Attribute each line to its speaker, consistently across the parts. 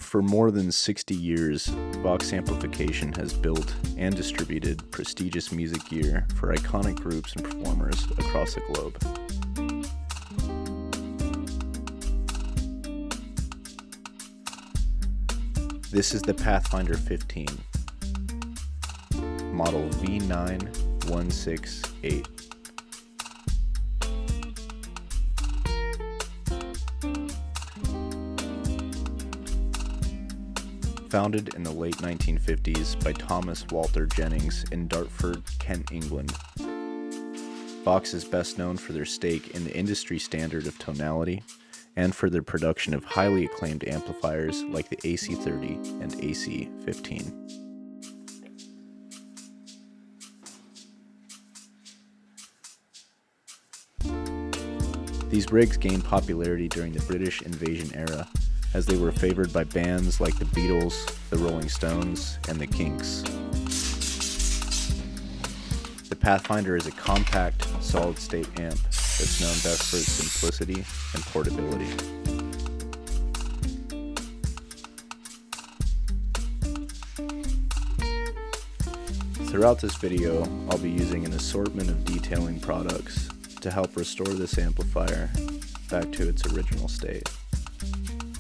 Speaker 1: For more than 60 years, Vox Amplification has built and distributed prestigious music gear for iconic groups and performers across the globe. This is the Pathfinder 15, model V9168. Founded in the late 1950s by Thomas Walter Jennings in Dartford, Kent, England. Vox is best known for their stake in the industry standard of tonality and for their production of highly acclaimed amplifiers like the AC30 and AC15. These rigs gained popularity during the British invasion era, as they were favored by bands like the Beatles, the Rolling Stones, and the Kinks. The Pathfinder is a compact, solid-state amp that's known best for its simplicity and portability. Throughout this video, I'll be using an assortment of detailing products to help restore this amplifier back to its original state.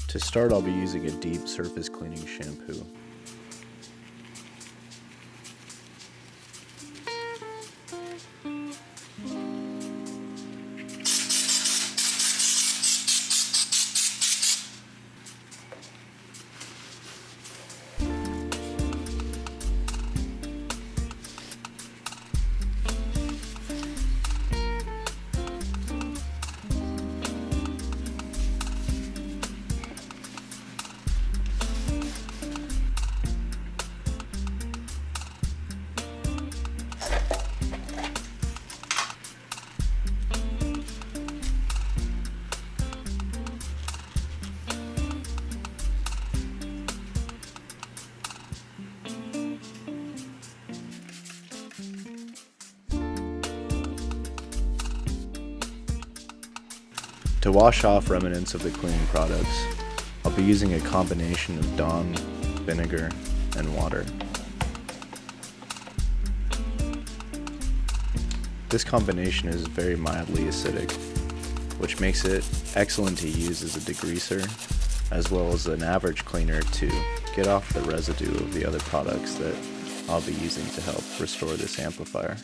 Speaker 1: To start, I'll be using a deep surface cleaning shampoo. To wash off remnants of the cleaning products, I'll be using a combination of Dawn, vinegar, and water. This combination is very mildly acidic, which makes it excellent to use as a degreaser, as well as an average cleaner to get off the residue of the other products that I'll be using to help restore this amplifier.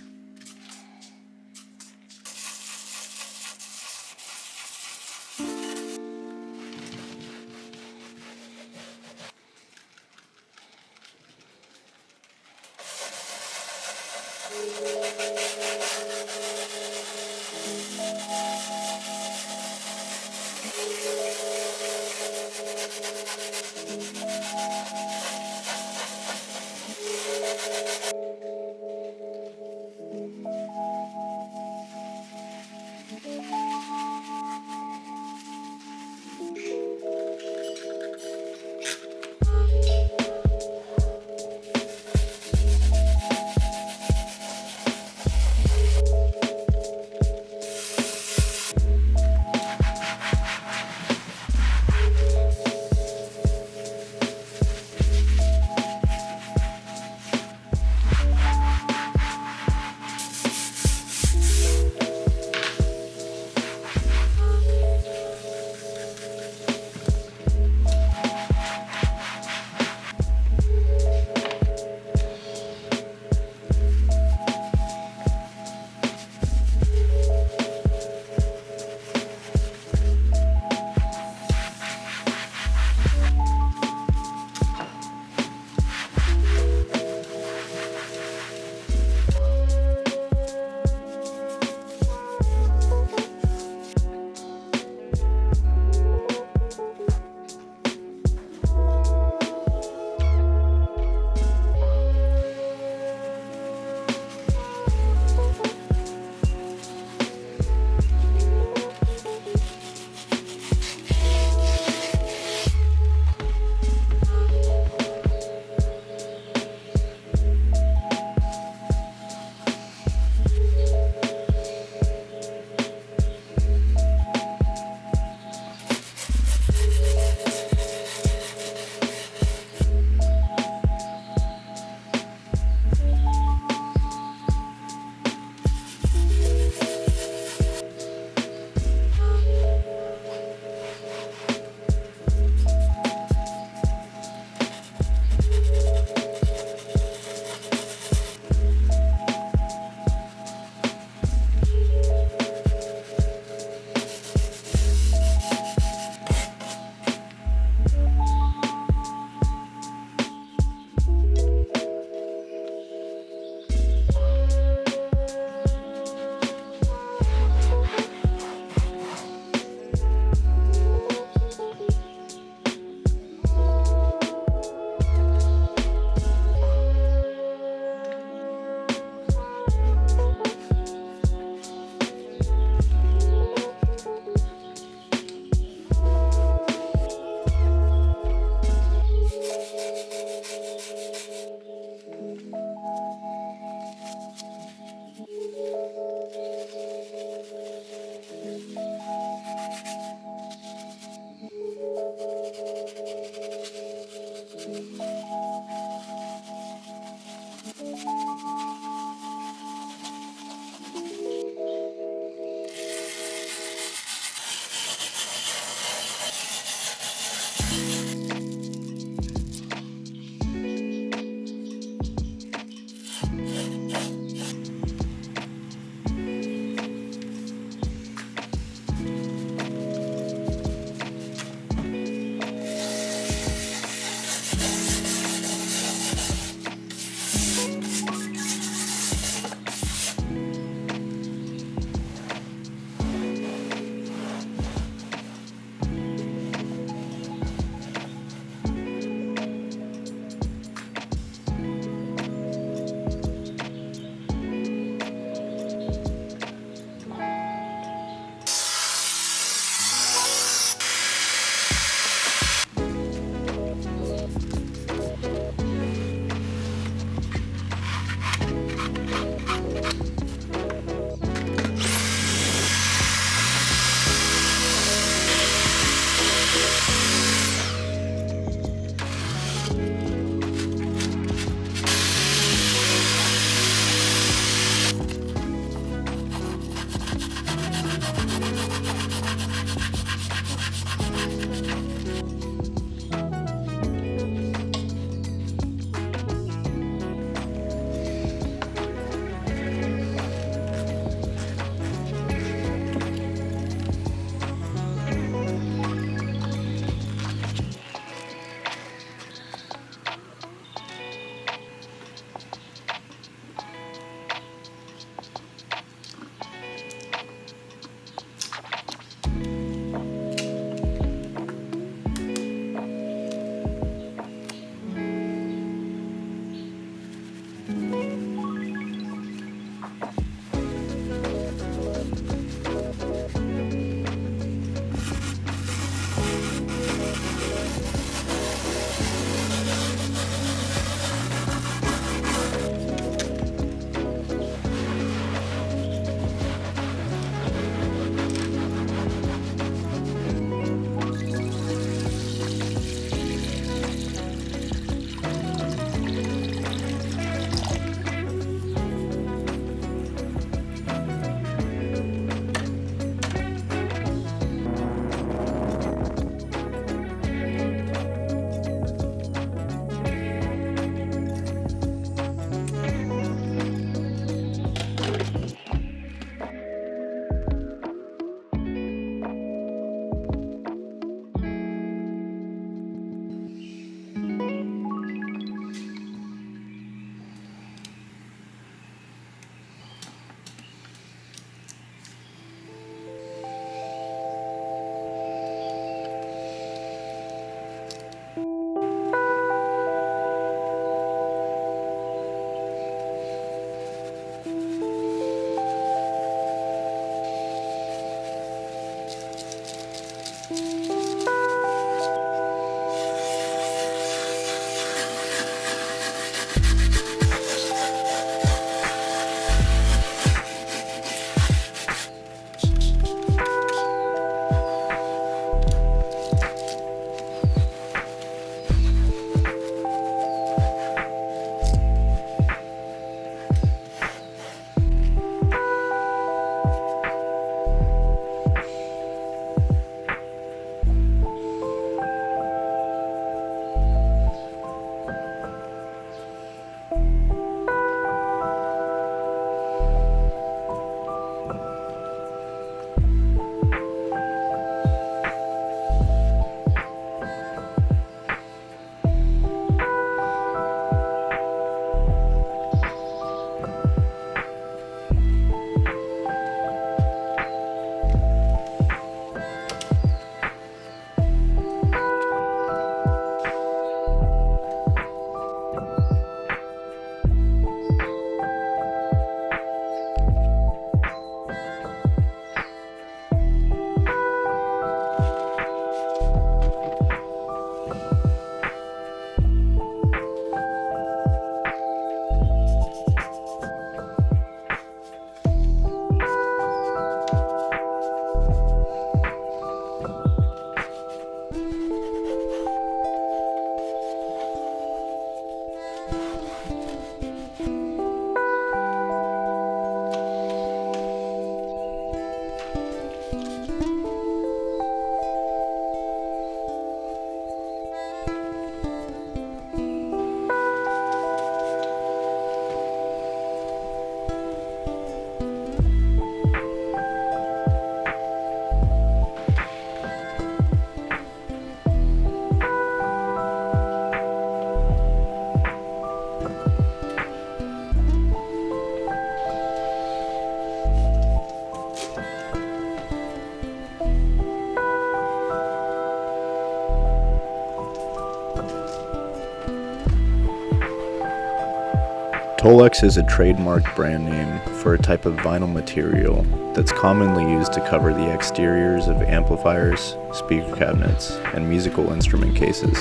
Speaker 1: Tolex is a trademarked brand name for a type of vinyl material that's commonly used to cover the exteriors of amplifiers, speaker cabinets, and musical instrument cases.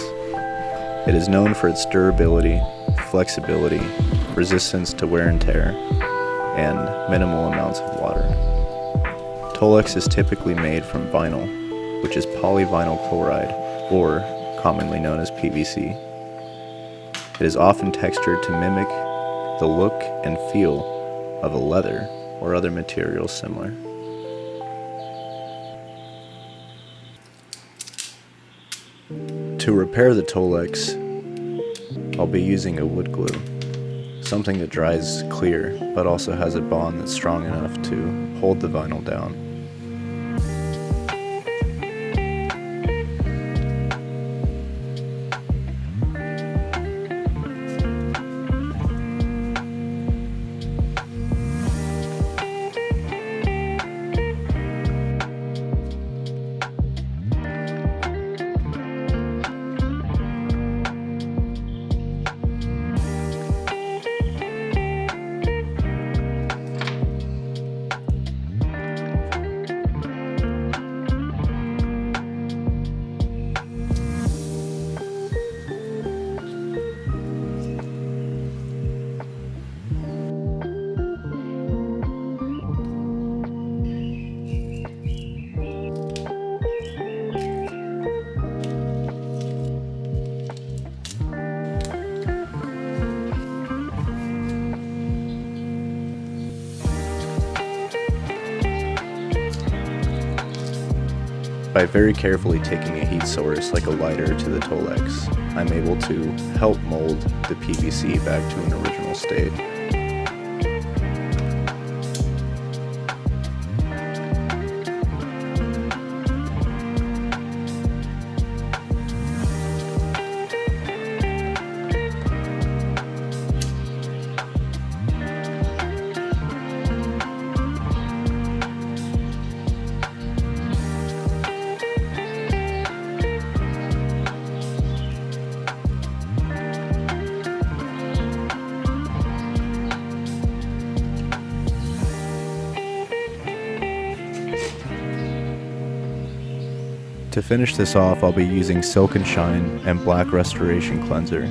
Speaker 1: It is known for its durability, flexibility, resistance to wear and tear, and minimal amounts of water. Tolex is typically made from vinyl, which is polyvinyl chloride, or commonly known as PVC. It is often textured to mimic the look and feel of a leather or other materials similar. To repair the Tolex, I'll be using a wood glue, something that dries clear but also has a bond that's strong enough to hold the vinyl down. By very carefully taking a heat source like a lighter to the Tolex, I'm able to help mold the PVC back to an original state. To finish this off, I'll be using Silk and Shine and Black Restoration Cleanser.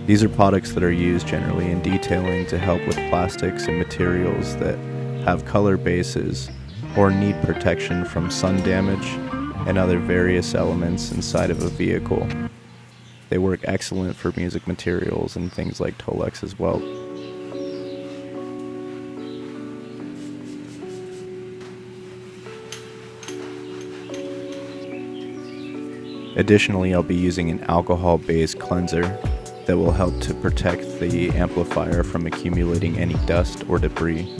Speaker 1: These are products that are used generally in detailing to help with plastics and materials that have color bases or need protection from sun damage and other various elements inside of a vehicle. They work excellent for music materials and things like Tolex as well. Additionally, I'll be using an alcohol-based cleanser that will help to protect the amplifier from accumulating any dust or debris.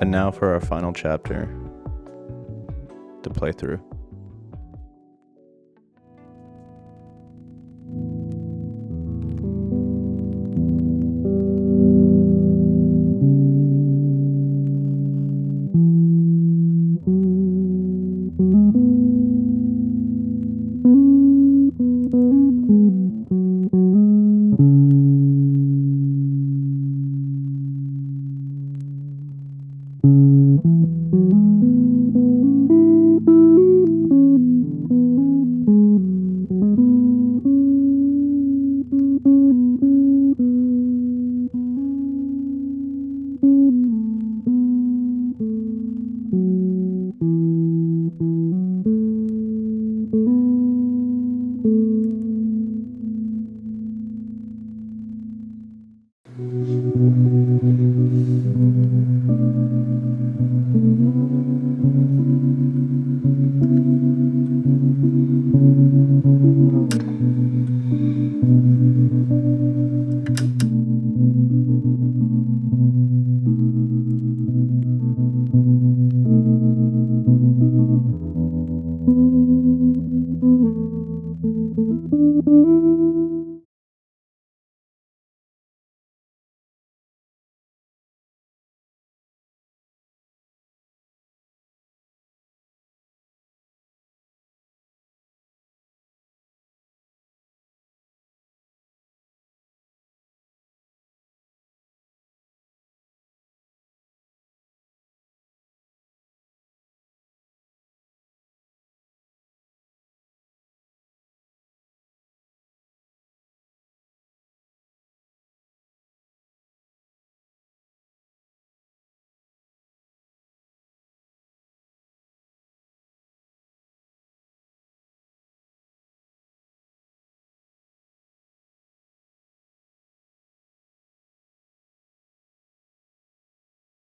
Speaker 1: And now for our final chapter to play through.